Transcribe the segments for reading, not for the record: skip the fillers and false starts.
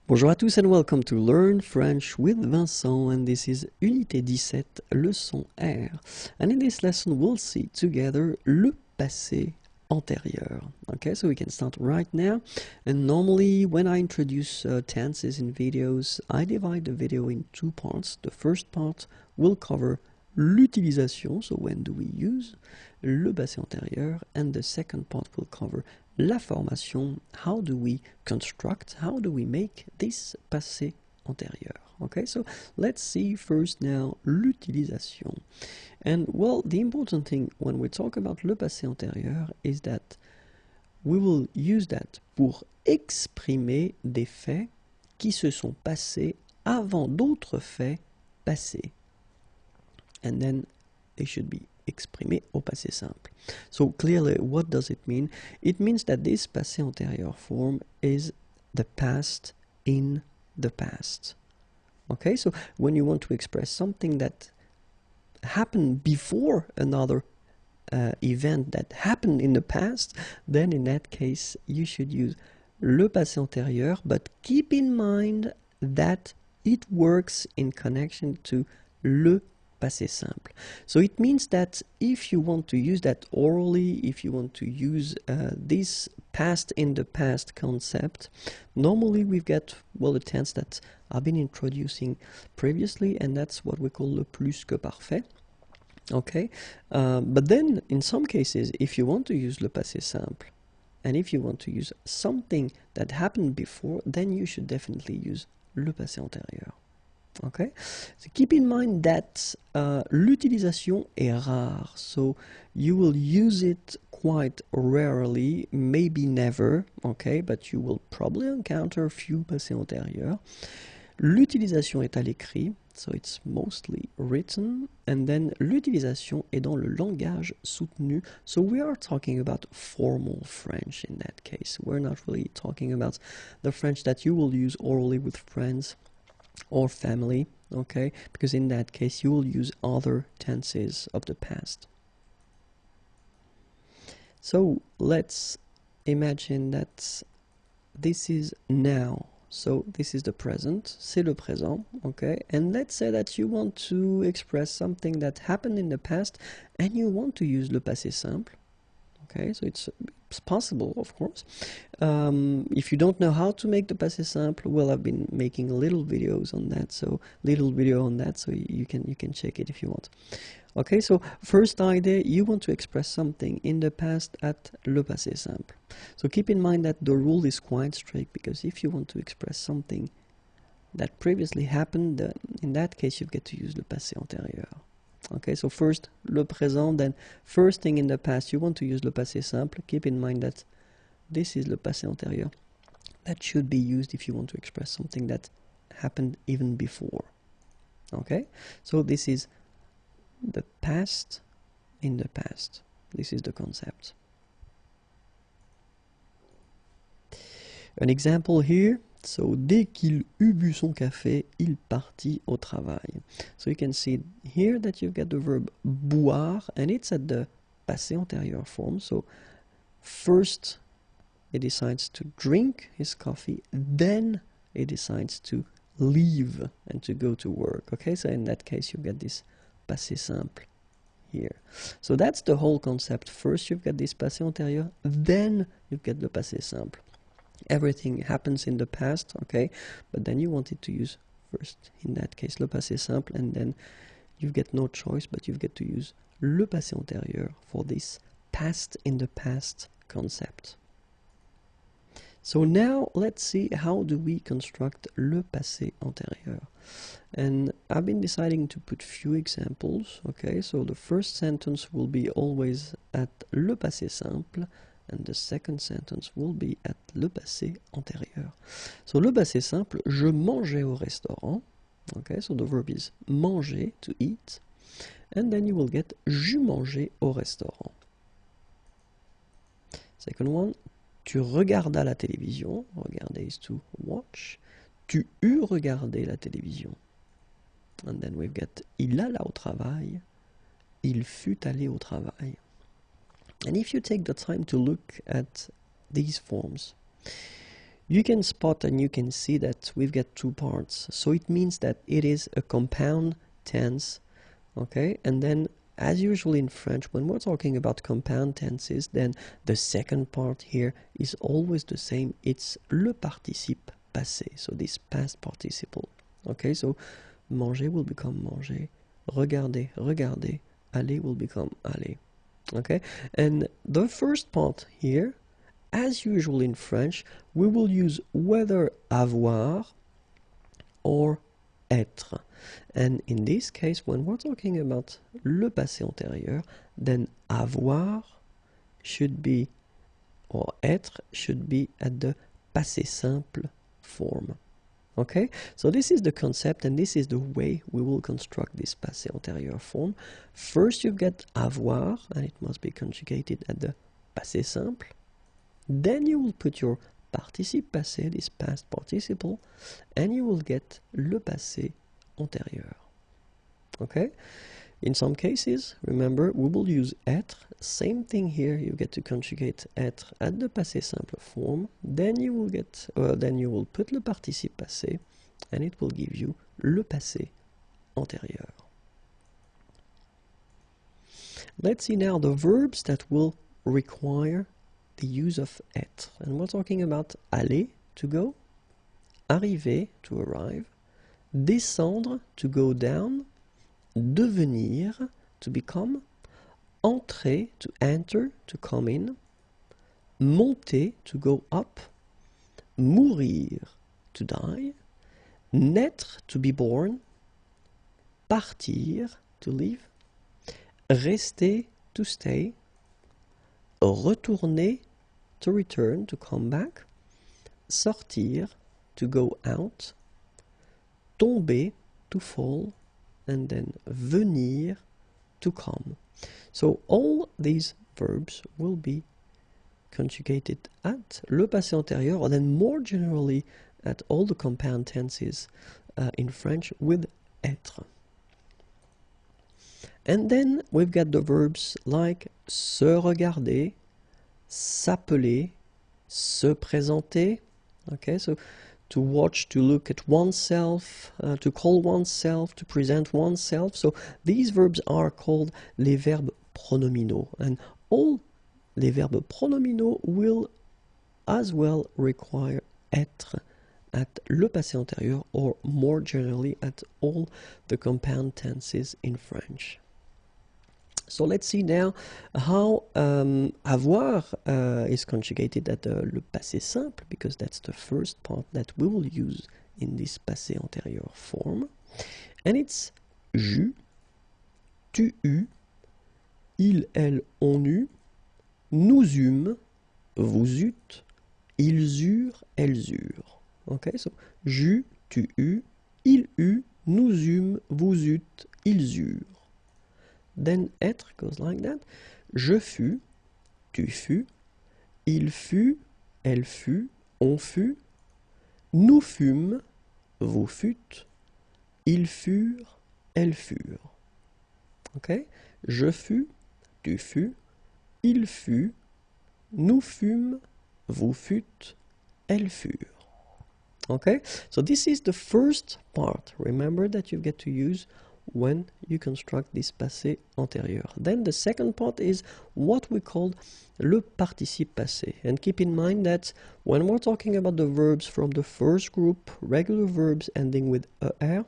Bonjour à tous and welcome to Learn French with Vincent, and this is Unité 17, leçon R. And in this lesson we'll see together le passé antérieur. Okay, so we can start right now. And normally when I introduce tenses in videos, I divide the video in two parts. The first part will cover l'utilisation, so when do we use le passé antérieur, and the second part will cover la formation, how do we construct, how do we make this passé antérieur. Okay, so let's see first now l'utilisation. And well, the important thing when we talk about le passé antérieur is that we will use that pour exprimer des faits qui se sont passés avant d'autres faits passés. And then they should be exprimé au passé simple. So clearly, what does it mean? It means that this passé antérieur form is the past in the past. Okay, so when you want to express something that happened before another event that happened in the past, then in that case you should use le passé antérieur, but keep in mind that it works in connection to le passé simple. So it means that if you want to use that orally, if you want to use this past in the past concept, normally we've got, well, a tense that I've been introducing previously, and that's what we call le plus que parfait. Okay, but then in some cases, if you want to use le passé simple, and if you want to use something that happened before, then you should definitely use le passé antérieur. Okay, so keep in mind that l'utilisation est rare, so you will use it quite rarely, maybe never, okay, but you will probably encounter a few passés antérieurs. L'utilisation est à l'écrit, so it's mostly written, and then l'utilisation est dans le langage soutenu, so we are talking about formal French in that case. We're not really talking about the French that you will use orally with friends or family, okay, because in that case you will use other tenses of the past. So let's imagine that this is now, so this is the present, c'est le présent, okay, and let's say that you want to express something that happened in the past and you want to use le passé simple. Okay, so it's possible, of course. If you don't know how to make the passé simple, well, I've been making little videos on that, so you can check it if you want. Okay, so first idea, you want to express something in the past at le passé simple. So keep in mind that the rule is quite strict, because if you want to express something that previously happened, in that case you get to use le passé antérieur. Okay, so first le présent, then first thing in the past, you want to use le passé simple. Keep in mind that this is le passé antérieur. That should be used if you want to express something that happened even before. Okay, so this is the past in the past. This is the concept. An example here. So, dès qu'il eut bu son café, il partit au travail. So you can see here that you've got the verb boire, and it's at the passé antérieur form. So first he decides to drink his coffee, then he decides to leave and to go to work. Okay, so in that case you get this passé simple here. So that's the whole concept. First you've got this passé antérieur, then you get the passé simple. Everything happens in the past, okay, but then you wanted to use first, in that case, le passé simple, and then you get no choice, but you get to use le passé antérieur for this past in the past concept. So now let's see how do we construct le passé antérieur. And I've been deciding to put few examples, okay, so the first sentence will be always at le passé simple, and the second sentence will be at le passé antérieur. So le passé simple, je mangeais au restaurant. Okay, so the verb is manger, to eat. And then you will get j'eus mangé au restaurant. Second one, tu regardas la télévision. Regarder is to watch. Tu eus regardé la télévision. And then we've got il alla au travail. Il fut allé au travail. And if you take the time to look at these forms, you can spot and you can see that we've got two parts. So it means that it is a compound tense, okay? And then, as usual in French, when we're talking about compound tenses, then the second part here is always the same. It's le participe passé, so this past participle. Okay, so manger will become manger, regarder, regarder, aller will become aller. Okay, and the first part here, as usual in French, we will use whether avoir or être. And in this case, when we're talking about le passé antérieur, then avoir should be, or être should be at the passé simple form. Okay, so this is the concept and this is the way we will construct this passé antérieur form. First you've got avoir, and it must be conjugated at the passé simple. Then you will put your participe passé, this past participle, and you will get le passé antérieur. Okay? In some cases, remember, we will use être. Same thing here, you get to conjugate être at the passé simple form. Then you will put le participe passé, and it will give you le passé antérieur. Let's see now the verbs that will require the use of être. And we're talking about aller, to go, arriver, to arrive, descendre, to go down, devenir, to become, entrer, to enter, to come in, monter, to go up, mourir, to die, naître, to be born, partir, to leave, rester, to stay, retourner, to return, to come back, sortir, to go out, tomber, to fall, and then venir, to come. So all these verbs will be conjugated at le passé antérieur, or then more generally at all the compound tenses in French with être. And then we've got the verbs like se regarder, s'appeler, se présenter. Okay, so to watch, to look at oneself, to call oneself, to present oneself. So these verbs are called les verbes pronominaux. And all les verbes pronominaux will as well require être at le passé antérieur, or more generally at all the compound tenses in French. So let's see now how avoir is conjugated at le passé simple, because that's the first part that we will use in this passé antérieur form. And it's j'eus, tu eus, il, elle, on eut, nous eûmes, vous eûtes, ils eurent, elles eurent. Okay, so j'eus, tu eus, il eut, nous eûmes, vous eûtes, ils eurent. Then être goes like that. Je fus, tu fus, il fut, elle fut, on fut, nous fûmes, vous fûtes, ils furent, elles furent. Okay? Je fus, tu fus, il fut, nous fûmes, vous fûtes, elles furent. Okay? So this is the first part. Remember that you get to use when you construct this passé antérieur. Then the second part is what we call le participe passé. And keep in mind that when we're talking about the verbs from the first group, regular verbs ending with er,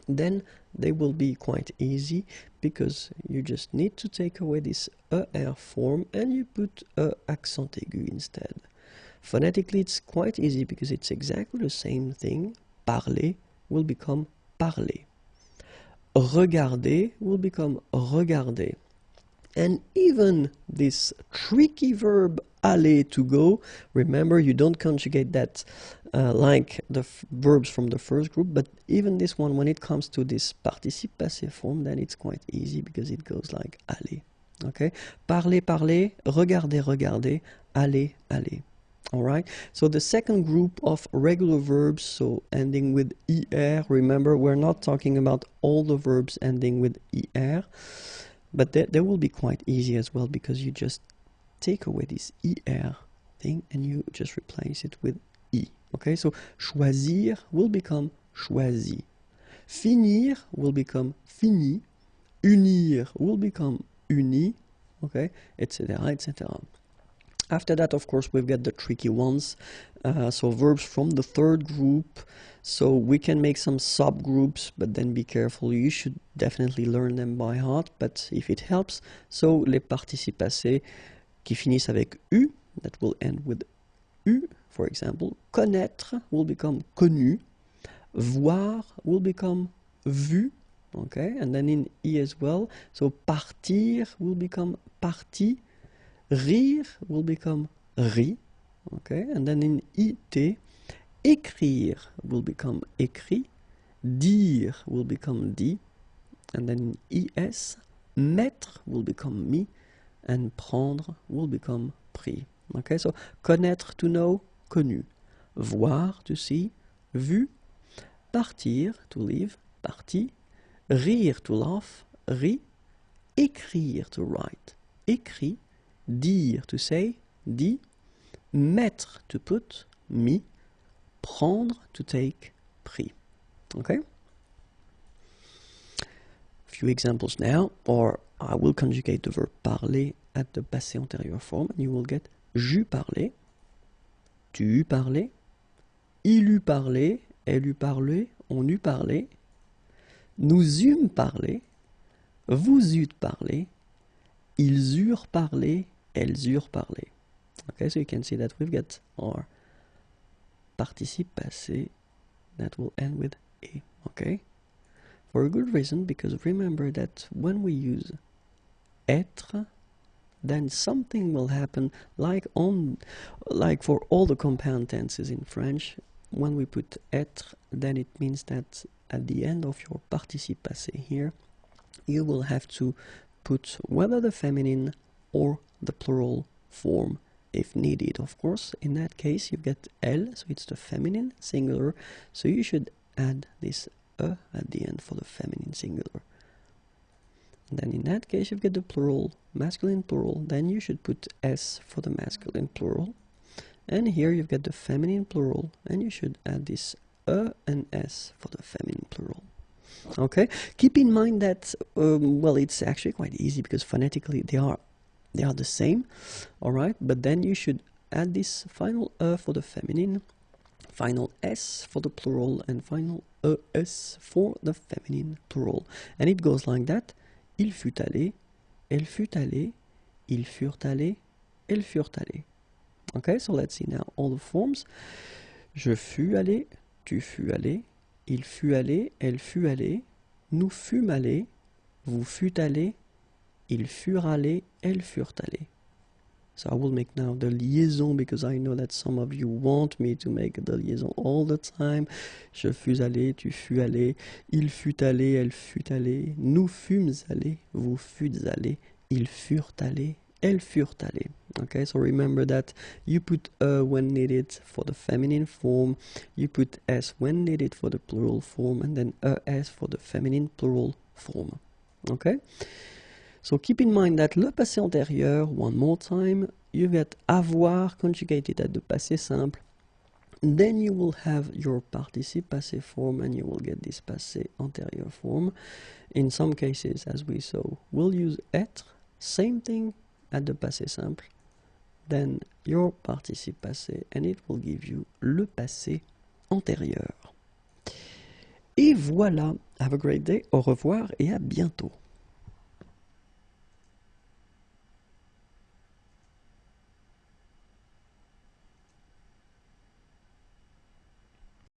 then they will be quite easy, because you just need to take away this er form and you put accent aigu instead. Phonetically it's quite easy because it's exactly the same thing. Parler will become parler. Regarder will become regarder. And even this tricky verb aller, to go, remember you don't conjugate that like the verbs from the first group, but even this one, when it comes to this participe passé form, then it's quite easy because it goes like aller. Okay? Parler, parler, regarder, regarder, aller, aller. Alright, so the second group of regular verbs, so ending with er, remember we're not talking about all the verbs ending with er, but they will be quite easy as well, because you just take away this er thing and you just replace it with I. Okay, so choisir will become choisi. Finir will become fini. Unir will become uni. Okay, etc., etc. After that, of course, we've got the tricky ones. So verbs from the third group. So we can make some subgroups, but then be careful. You should definitely learn them by heart, but if it helps. So les participes passés qui finissent avec U, that will end with U, for example. Connaître will become connu. Voir will become vu. Okay, and then in I as well. So partir will become parti. Rire will become ri. Okay, and then in IT, écrire will become écrit. Dire will become dit. And then in IS, mettre will become mis. And prendre will become pris. Okay, so connaître, to know, connu. Voir, to see, vu. Partir, to leave, parti. Rire, to laugh, ri. Écrire, to write, écrit. Dire, to say, dit. Mettre, to put, mis. Prendre, to take, pris. Okay? A few examples now, or I will conjugate the verb parler at the passé antérieur form, and you will get j'eus parlé, tu eus parlé, il eut parlé, elle eut parlé, on eut parlé, nous eûmes parlé, vous eûtes parlé, ils eurent parlé, elles eurent parlé. Okay, so you can see that we've got our participe passé that will end with e. Okay, for a good reason, because remember that when we use être, then something will happen like for all the compound tenses in French. When we put être, then it means that at the end of your participe passé here, you will have to put whether the feminine or the plural form if needed. Of course, in that case you get elle, so it's the feminine singular, so you should add this e at the end for the feminine singular. And then in that case you get the plural, masculine plural, then you should put s for the masculine plural. And here you've got the feminine plural, and you should add this e and s for the feminine plural. Okay, keep in mind that well, it's actually quite easy because phonetically they are the same. All right, but then you should add this final e for the feminine, final s for the plural, and final es for the feminine plural. And it goes like that: il fut allé, elle fut allée, ils furent allés, elles furent allées. Okay, so let's see now all the forms. Je fus allé, tu fus allé, il fut allé, elle fut allée, nous fûmes allés, vous fûtes allés, ils furent allés, elles furent allées. So I will make now the liaison because I know that some of you want me to make the liaison all the time. Je fus allé, tu fus allé, il fut allé, elle fut allée, nous fûmes allés, vous fûtes allés, ils furent allés, elles furent allées. Okay, so remember that you put when needed for the feminine form, you put s when needed for the plural form, and then es for the feminine plural form. Okay, so keep in mind that le passé antérieur, one more time, you get avoir conjugated at the passé simple, then you will have your participe passé form, and you will get this passé antérieur form. In some cases, as we saw, we'll use être, same thing at the passé simple, then your participe passé, and it will give you le passé antérieur. Et voilà, have a great day, au revoir et à bientôt.